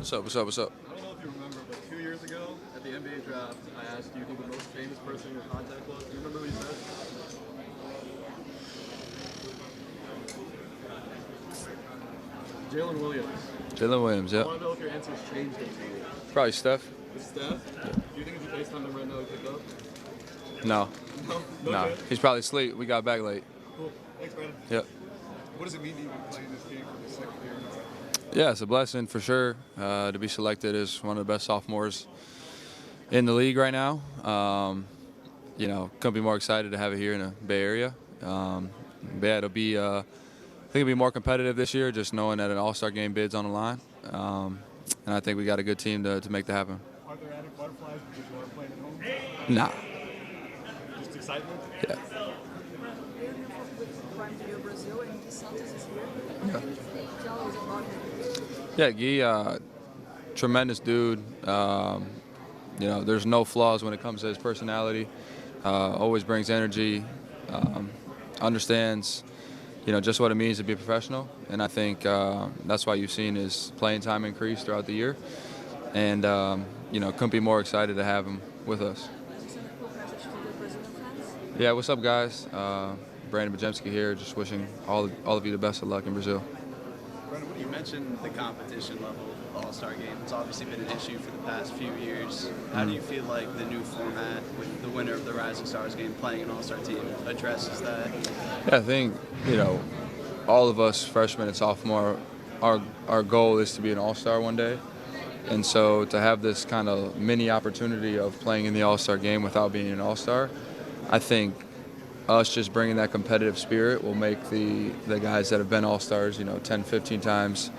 What's up? What's up? What's up? I don't know if you remember, but 2 years ago at the NBA draft, I asked you who the most famous person in your contact was. Do you remember who you said? Jalen Williams. Jalen Williams, I yeah. want to know if your answer's changed it to you. Probably Steph. Is Steph? Yeah. Do you think if you FaceTime him right now, he'd pick up? No. No? No No. good? He's probably asleep. We got back late. Cool. Thanks, Brandon. Yep. What does it mean to you be playing this game for the second year in a row? Yeah, it's a blessing for sure to be selected as one of the best sophomores in the league right now. Couldn't be more excited to have it here in the Bay Area. But yeah, it'll be. I think it'll be more competitive this year, just knowing that an All-Star game bid's on the line. And I think we got a good team to make that happen. Are there added butterflies because you are playing at home? Nah. Just excitement? Yeah. Brazil and Santos is here. Yeah. Tell us about him. Yeah, Guy, tremendous dude. There's no flaws when it comes to his personality. Always brings energy. Understands, just what it means to be a professional. And I think that's why you've seen his playing time increase throughout the year. And, couldn't be more excited to have him with us. Yeah, what's up, guys? Brandin Podziemski here, just wishing all of you the best of luck in Brazil. You mentioned the competition level of the All-Star game. It's obviously been an issue for the past few years. How do you feel like the new format with the winner of the Rising Stars game playing an All-Star team addresses that? Yeah, I think, all of us freshmen and sophomore, our goal is to be an All-Star one day. And so to have this kind of mini opportunity of playing in the All-Star game without being an All-Star, I think us just bringing that competitive spirit will make the guys that have been All-Stars, 10, 15 times,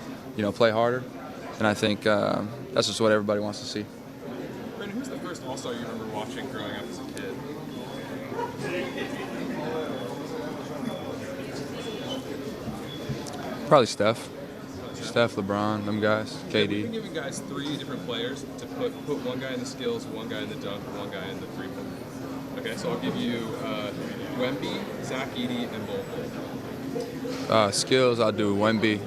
play harder. And I think that's just what everybody wants to see. Brandon, who's the first All-Star you remember watching growing up as a kid? Probably Steph. Steph, LeBron, them guys, KD. We've been giving guys 3 different players to put one guy in the skills, one guy in the dunk, one guy in the three-point. Okay, so I'll give you Wemby, Zach Edey, and Bol. Skills, I'll do Wemby.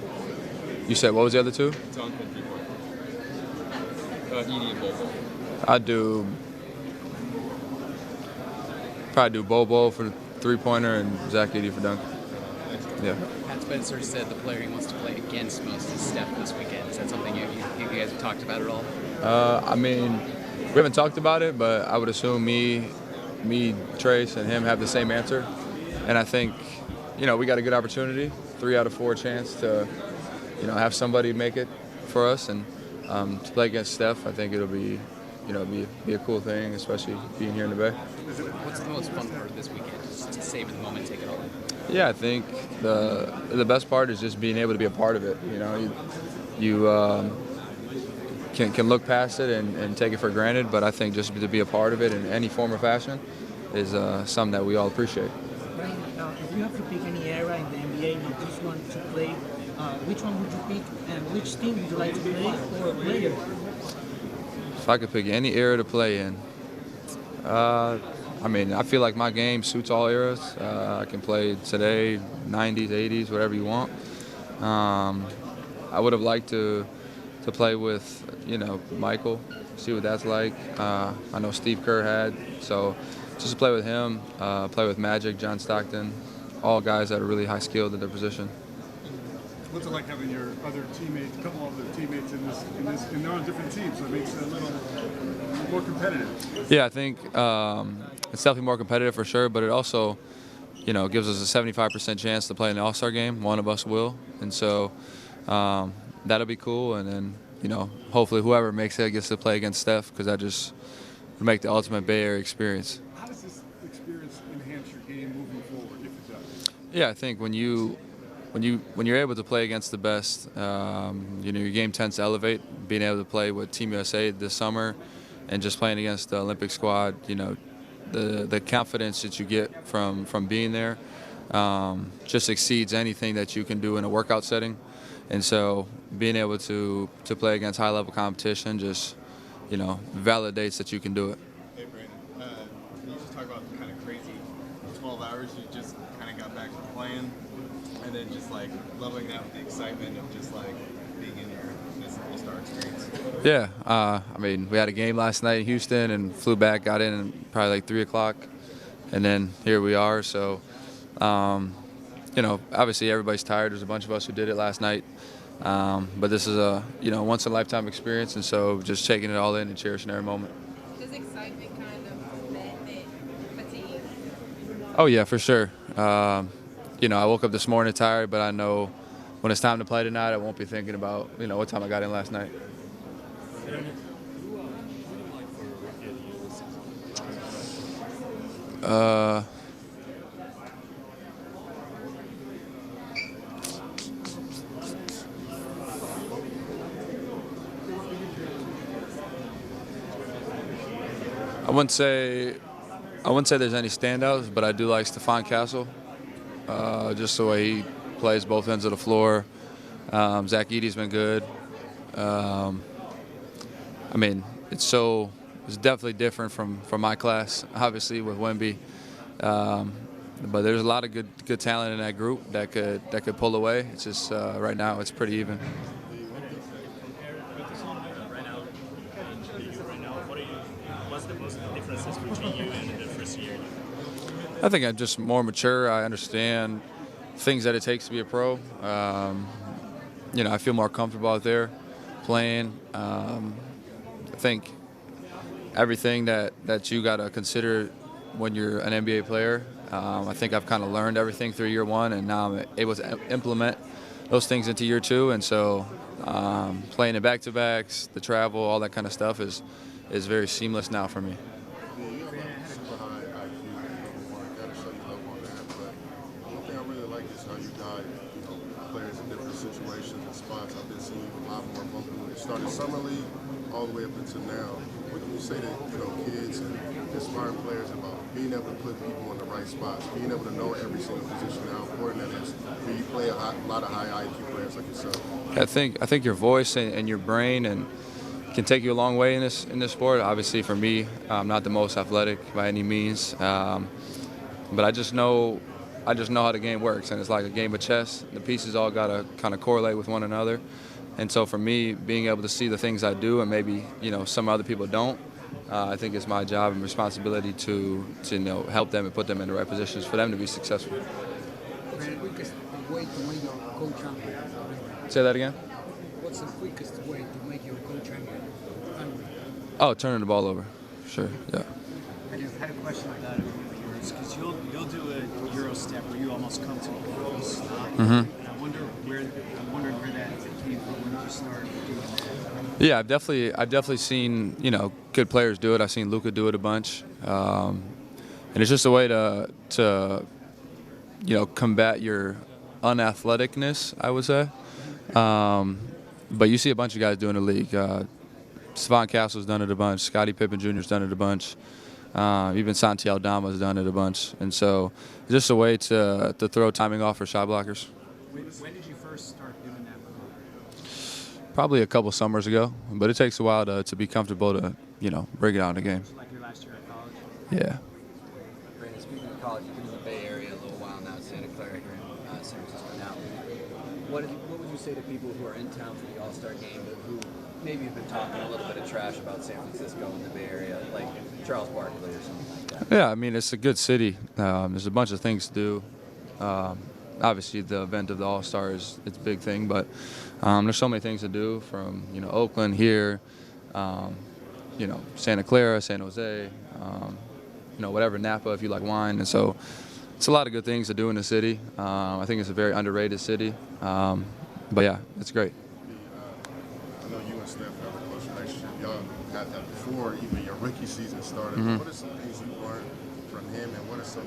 You said what was the other two? Dunk and three-point. Edey and Bol. I'd probably do Bobo for the three-pointer and Zach Edey for dunk. Yeah. Pat Spencer said the player he wants to play against most is Steph this weekend. Is that something you guys have talked about at all? We haven't talked about it, but I would assume me, Trace, and him have the same answer. And I think, we got a good opportunity, 3 out of 4 chance to, have somebody make it for us. And to play against Steph, I think it'll be, be a cool thing, especially being here in the Bay. What's the most fun part of this weekend? Just to savor the moment, take it all in. Yeah, I think the best part is just being able to be a part of it. You can look past it and take it for granted, but I think just to be a part of it in any form or fashion is something that we all appreciate. Brian, if you have to pick any era in the NBA you just want to play, which one would you pick, and which team would you like to play, or a player? If I could pick any era to play in, I feel like my game suits all eras. I can play today, 90s, 80s, whatever you want. I would have liked to play with, Michael, see what that's like. I know Steve Kerr had, so just to play with him, play with Magic, John Stockton, all guys that are really high skilled at their position. What's it like having your other teammates, a couple of other teammates in this, and they're on different teams, so it makes it a little more competitive? Yeah, I think it's definitely more competitive for sure, but it also, gives us a 75% chance to play in the All-Star game. One of us will, and so that'll be cool. And then, hopefully whoever makes it gets to play against Steph, because that just would make the ultimate Bay Area experience. How does this experience enhance your game moving forward, if it does? Yeah, I think when you're able to play against the best, your game tends to elevate. Being able to play with Team USA this summer, and just playing against the Olympic squad, the confidence that you get from being there just exceeds anything that you can do in a workout setting. And so being able to play against high-level competition just, validates that you can do it. Hey, Brandon, can you just talk about the kind of crazy 12 hours you just kind of got back from playing, and then just like leveling that with the excitement of just like being in this All-Star experience? Yeah, I mean, we had a game last night in Houston and flew back, got in probably like 3 o'clock, and then here we are. So, you know, obviously everybody's tired. There's a bunch of us who did it last night, but this is a once in a lifetime experience, and so just taking it all in and cherishing every moment. Does excitement kind of benefit fatigue? Oh yeah, for sure. You know, I woke up this morning tired, but I know when it's time to play tonight, I won't be thinking about what time I got in last night. I wouldn't say there's any standouts, but I do like Stephon Castle. Just the way he plays both ends of the floor. Zach Edey's been good. I mean, it's definitely different from my class, obviously with Wemby. But there's a lot of good talent in that group that could pull away. It's just right now it's pretty even. What's the most differences between you and the first year? I think I'm just more mature. I understand things that it takes to be a pro. I feel more comfortable out there playing. I think everything that you got to consider when you're an NBA player, I think I've kind of learned everything through year one, and now I'm able to implement those things into year two. And so playing in back-to-backs, the travel, all that kind of stuff is very seamless now for me. Players in different situations and spots. I've been seeing a lot more vocal. It started summer league all the way up until now. What do you say to kids and aspiring players about being able to put people in the right spots, being able to know every single position, how important that is when you play a lot of high IQ players like yourself? I think your voice and your brain can take you a long way in this sport. Obviously, for me, I'm not the most athletic by any means, but I just know how the game works, and it's like a game of chess. The pieces all got to kind of correlate with one another. And so for me, being able to see the things I do and maybe some other people don't, I think it's my job and responsibility to help them and put them in the right positions for them to be successful. What's the quickest way to make your co-champion? Say that again? What's the quickest way to make your co-champion? Oh, turning the ball over. Sure, yeah. I just had a question about yours, because you'll do a Euro step where you almost come to a full stop. Mm-hmm. And I'm wondering where that came from. When did you start doing that? Yeah, I've definitely seen good players do it. I've seen Luka do it a bunch, and it's just a way to combat your unathleticness, I would say. But you see a bunch of guys doing the league. Stephon Castle's done it a bunch. Scottie Pippen Jr.'s done it a bunch. Even Santi Aldama's done it a bunch. And so it's just a way to throw timing off for shot blockers. When did you first start doing that? Probably a couple summers ago, but it takes a while to be comfortable to bring it out in the game. Like your last year at college? Yeah. Brandon, speaking of college, you've been in the Bay Area a little while now, Santa Clara here in San Francisco now. What would you say to people who are in town for the All-Star game, but who maybe have been talking a little bit of trash about San Francisco and the Bay Area, like Charles Barkley or something like that? Yeah, I mean, it's a good city. There's a bunch of things to do. Obviously, the event of the All-Star is a big thing, but there's so many things to do from, Oakland here, Santa Clara, San Jose, whatever, Napa if you like wine. And so it's a lot of good things to do in the city. I think it's a very underrated city. But, yeah, it's great. I know you and Steph have a close relationship. Y'all had that before even your rookie season started. Mm-hmm. What are some things you learned from him, and what are some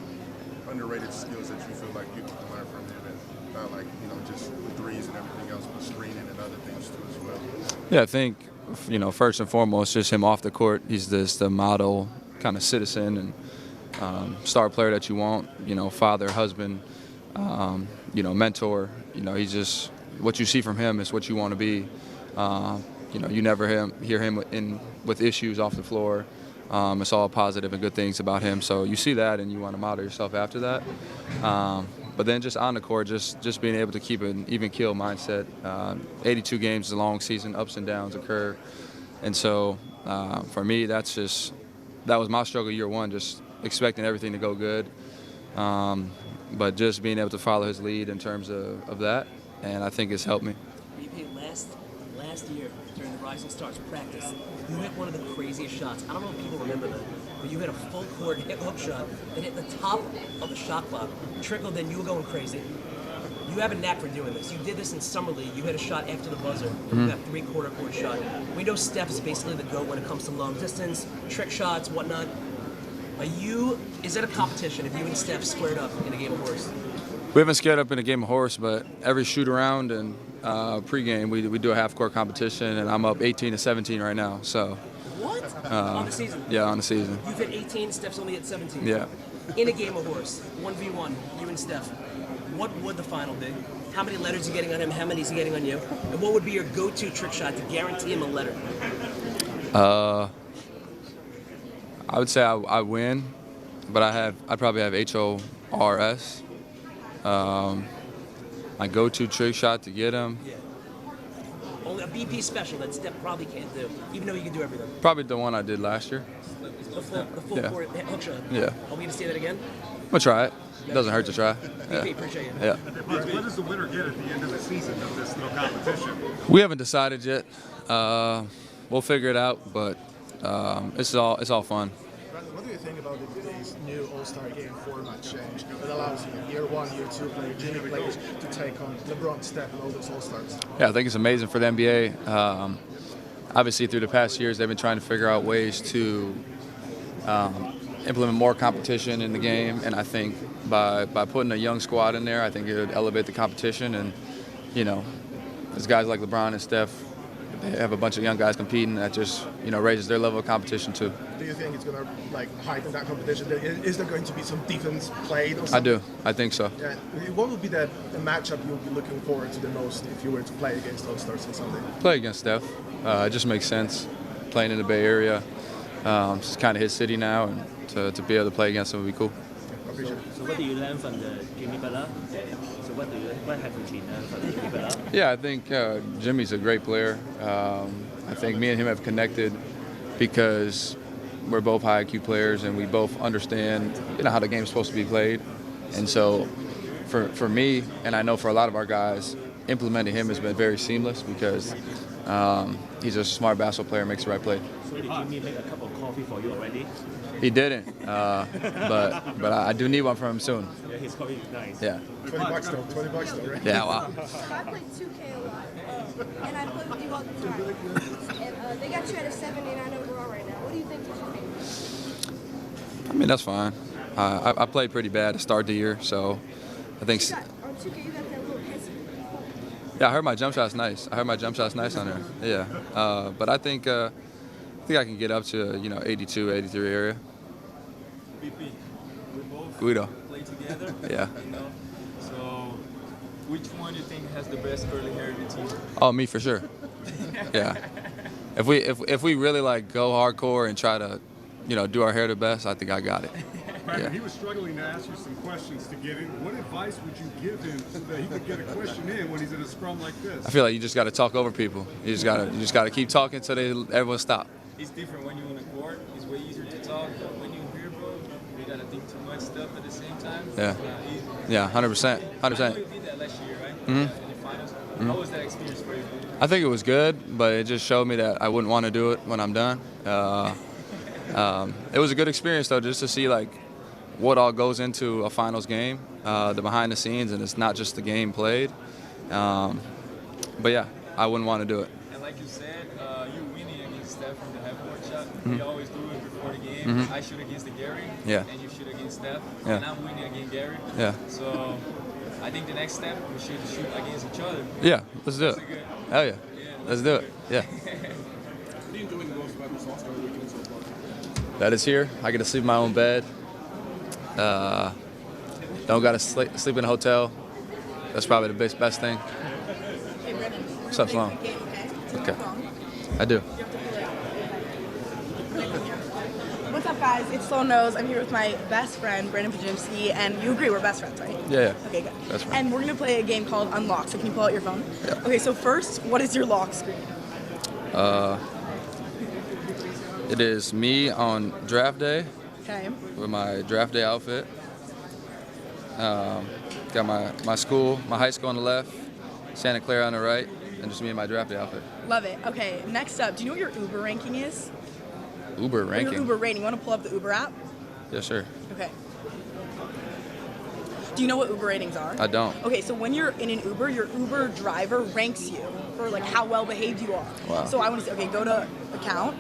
underrated skills that you feel like people can learn from him, and not like just threes and everything else, but screening and other things too as well? Yeah, I think first and foremost, just him off the court. He's the model kind of citizen and star player that you want. Father, husband, mentor. He's just what you see from him is what you want to be. You never hear him with issues off the floor. It's all positive and good things about him. So you see that and you want to model yourself after that. But then just on the court, just being able to keep an even keel mindset. 82 games is a long season, ups and downs occur. And so for me, that was my struggle year one, just expecting everything to go good. But just being able to follow his lead in terms of that, and I think it's helped me. Last year during the Rising Stars practice, you hit one of the craziest shots. I don't know if people remember that, but you hit a full court hip hook shot that hit the top of the shot clock, trickled in, you were going crazy. You have a knack for doing this. You did this in Summer League. You hit a shot after the buzzer, that three-quarter court shot. We know Steph is basically the GOAT when it comes to long distance, trick shots, whatnot. Is that a competition if you and Steph squared up in a game of horse? We haven't squared up in a game of horse, but every shoot around and pregame we do a half-court competition, and I'm up 18-17 right now. So. What? On the season? Yeah, on the season. You've hit 18, Steph's only at 17. Yeah. In a game of horse, 1v1, you and Steph, what would the final be? How many letters are you getting on him? How many is he getting on you? And what would be your go-to trick shot to guarantee him a letter? I would say I win, but I'd probably have HORS. My go-to trick shot to get him. Yeah. Only a BP special that Steph probably can't do, even though you can do everything. Probably the one I did last year. The full court hook shot. Yeah. Are we going to see that again? I'm going to try it. It doesn't hurt to try. Yeah. BP, appreciate you. Yeah. What does the winner get at the end of the season of this little competition? We haven't decided yet. We'll figure it out, but it's all fun. What do you think about this new All-Star Game format change that allows year one, year two players, junior players to take on LeBron, Steph, and all those All-Stars? Yeah, I think it's amazing for the NBA. Obviously, through the past years, they've been trying to figure out ways to implement more competition in the game, and I think by putting a young squad in there, I think it would elevate the competition. And there's guys like LeBron and Steph. They have a bunch of young guys competing. That just raises their level of competition too. Do you think it's going to heighten that competition? Is there going to be some defense played or something? I do. I think so. Yeah. What would be the matchup you'll be looking forward to the most if you were to play against All-Stars or something? Play against Steph. It just makes sense. Playing in the Bay Area, it's kind of his city now, and to be able to play against him would be cool. Appreciate it. So what do you learn from the Jimmy Butler? So what have you learned from Jimmy Butler? Yeah, I think Jimmy's a great player. I think me and him have connected because we're both high IQ players and we both understand how the game's supposed to be played. And so for me, and I know for a lot of our guys, implementing him has been very seamless because he's a smart basketball player, makes the right play. So did Jimmy make a cup of coffee for you already? He didn't, but I do need one from him soon. Yeah, his coffee is nice. Yeah. $20 though, right? Yeah, wow. I played 2K a lot, and I played with you all the time. And they got you at a 79 overall right now. What do you think is your game? I mean, that's fine. I played pretty bad to start the year, so I think. On 2K, you got that little hesitant. Yeah, I heard my jump shot's nice. On there. Yeah, but I think I can get up to 82, 83 area. BP, we both Guido. play together. Yeah. So, which one do you think has the best curly hair in the team? Oh, me for sure. Yeah. If we really go hardcore and try to, do our hair the best, I think I got it. Brandon, Yeah. he was struggling to ask you some questions to get in. What advice would you give him so that he could get a question in when he's in a scrum like this? I feel like you just got to talk over people. You just got to keep talking until everyone stop. It's different when you're on the court. It's way easier to talk. But when you're here, bro, you gotta think too much stuff at the same time. Yeah. It's not easy. Yeah, 100%. I know you did that last year, right? Mhm. In the finals. Mhm. How was that experience for you? I think it was good, but it just showed me that I wouldn't want to do it when I'm done. It was a good experience though, just to see what all goes into a finals game, the behind the scenes, and it's not just the game played. But yeah, I wouldn't want to do it. And like you said, you winning against Steph from the half-court shot. Mhm. We always do it before the game. Mhm. I shoot against the Gary, Yeah. and you shoot against Steph, Yeah. and I'm winning against Gary. Yeah. So I think the next step we should shoot against each other. Yeah, let's do it. That's good. Hell yeah. Let's do it. Yeah. What are you doing most about this All-Star weekend so far? That is here. I get to sleep in my own bed. Don't got to sleep in a hotel. That's probably the best thing. What's up, Sloan? Okay. I do. What's up, up, guys? It's Slow Nose. I'm here with my best friend, Brandin Podziemski, and you agree we're best friends, right? Yeah. Okay, good. That's right. And we're going to play a game called Unlock, so can you pull out your phone? Yeah. Okay, so first, what is your lock screen? It is me on draft day Okay. with my draft day outfit. Got my school, my high school on the left, Santa Clara on the right, and just me in my draft day outfit. Love it. Okay, next up, do you know what your Uber ranking is? Uber ranking? Your Uber rating. You want to pull up the Uber app? Yes, sir. Okay. Do you know what Uber ratings are? I don't. Okay, so when you're in an Uber, your Uber driver ranks you for like how well behaved you are. Wow. So I want to say, okay, go to account.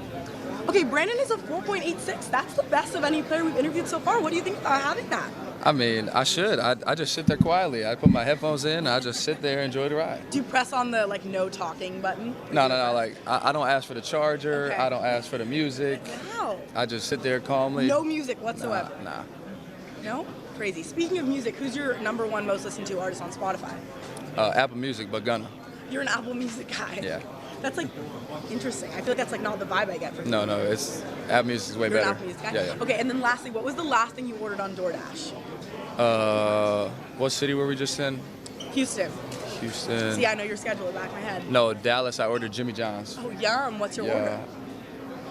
Okay, Brandin is a 4.86. That's the best of any player we've interviewed so far. What do you think about having that? I mean, I should. I just sit there quietly. I put my headphones in. I just sit there and enjoy the ride. Do you press on the like no talking button? No. Like I don't ask for the charger. Okay. I don't ask for the music. Wow. I just sit there calmly. No music whatsoever. Nah. No? Crazy. Speaking of music, who's your #1 most listened to artist on Spotify? Apple Music, but Gunna. You're an Apple Music guy. Yeah. That's like interesting. I feel like that's like not the vibe I get from you. No. It's Apple Music is way You're better. an Apple Music guy? Yeah. Okay, and then lastly, what was the last thing you ordered on DoorDash? What city were we just in? Houston. Houston. See, I know your schedule in the back of my head. No, Dallas. I ordered Jimmy John's. Oh, yum. What's your order?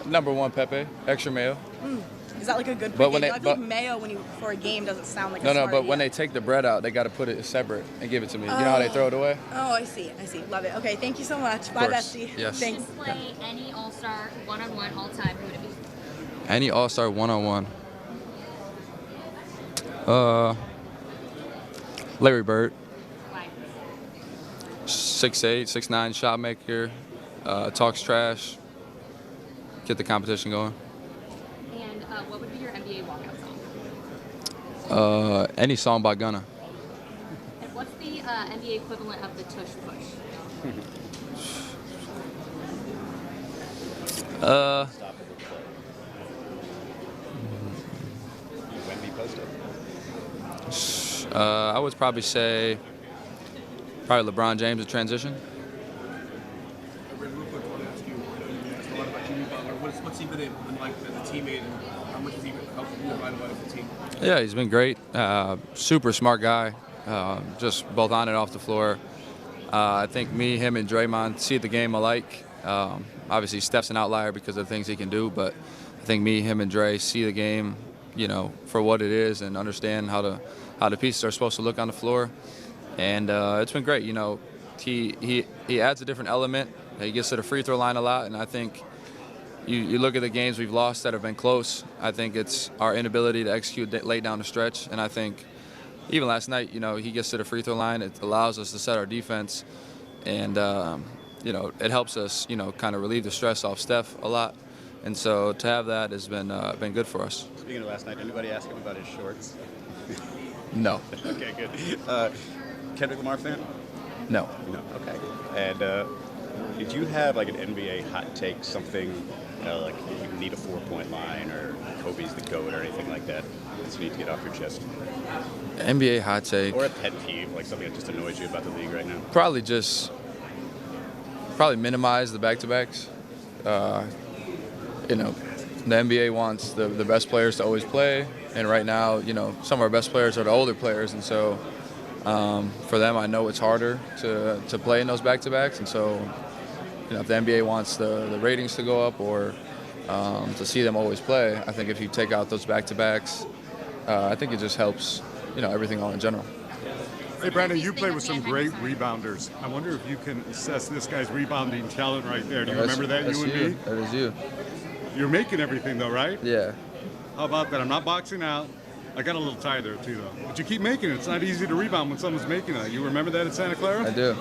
#1 Pepe, extra mayo. Is that like a good But pre-game? when they- I feel like mayo when you for a game doesn't sound like a No, smart but idea. when they take the bread out, they got to put it separate and give it to me. You know how they throw it away? Oh, I see. Love it. Okay, thank you so much. Bye, course. bestie. Yes. Thanks. Play any All-Star one-on-one all-time, who would it be? Any All-Star one-on-one. Larry Bird. Why? 6'8", 6'9", shot maker, talks trash, get the competition going. And what would be your NBA walkout song? Any song by Gunna. And what's the NBA equivalent of the tush push? I would probably say LeBron James in transition. Real quick, I want to ask you, a lot about Jimmy Butler. What's he been like as a teammate, and how much has he helped you revitalize the team? Yeah, he's been great. Super smart guy, just both on and off the floor. I think him, and Draymond see the game alike. Obviously, Steph's an outlier because of the things he can do, but I think him, and Dre see the game, for what it is and understand how the pieces are supposed to look on the floor. And it's been great. He adds a different element. He gets to the free throw line a lot, and I think you look at the games we've lost that have been close. I think it's our inability to execute late down the stretch, and I think even last night, he gets to the free throw line. It allows us to set our defense, and it helps us, kind of relieve the stress off Steph a lot. And so to have that has been good for us. Speaking of last night, anybody ask him about his shorts? No. Okay, good. Kendrick Lamar fan? No. No. Okay. And did you have like an NBA hot take, something like you need a 4-point line or Kobe's the GOAT or anything like that that you need to get off your chest? NBA hot take. Or a pet peeve, like something that just annoys you about the league right now? Probably minimize the back-to-backs. The NBA wants the best players to always play, and right now, some of our best players are the older players, and so for them, I know it's harder to play in those back-to-backs, and so if the NBA wants the ratings to go up or to see them always play, I think if you take out those back-to-backs, I think it just helps, everything all in general. Hey, Brandon, you played with some great rebounders. I wonder if you can assess this guy's rebounding talent right there. Do you remember that, you and me? That is you. You're making everything, though, right? Yeah. How about that? I'm not boxing out. I got a little tie there, too, though. But you keep making it. It's not easy to rebound when someone's making it. You remember that at Santa Clara? I do.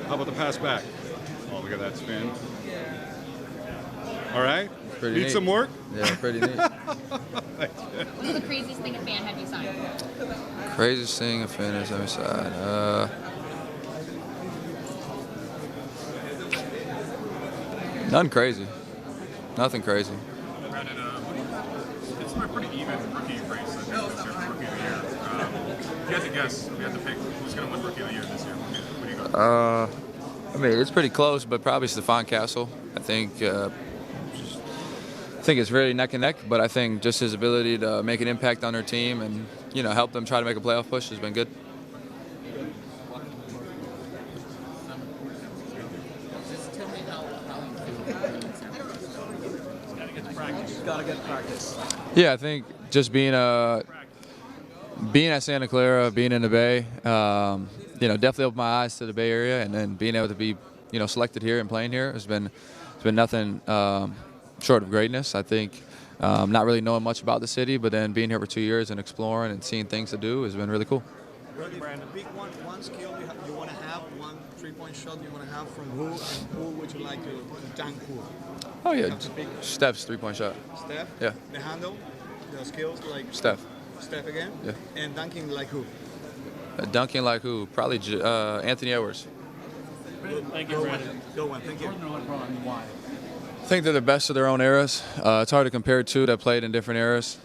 How about the pass back? Oh, look at that spin. All right? Pretty neat. Some work? Yeah, pretty neat. What's the craziest thing a fan had you sign? Craziest thing a fan has ever said. Nothing crazy. Nothing crazy. Brandon, it's a pretty even rookie race, I think, this year for Rookie of the Year. If you had to guess, if you had to pick who's going to win Rookie of the Year this year, who do you go? It's pretty close, but probably Stephon Castle. I think think it's very neck and neck, but I think just his ability to make an impact on their team and help them try to make a playoff push has been good. Gotta get practice. Yeah, I think just being at Santa Clara, being in the Bay, definitely opened my eyes to the Bay Area, and then being able to be selected here and playing here has been nothing short of greatness. I think not really knowing much about the city, but then being here for 2 years and exploring and seeing things to do has been really cool. Brandon, pick one skill you want to have, one three-point shot you want to have from who, and who would you like to dunk who? Oh yeah, Steph's three-point shot. Steph? Yeah. The handle, the skills like Steph. Steph again? Yeah. And dunking like who? Dunking like who? Probably Anthony Edwards. Thank you, Brandon. Go on, thank you. Jordan or LeBron, why? I think they're the best of their own eras. It's hard to compare two that played in different eras.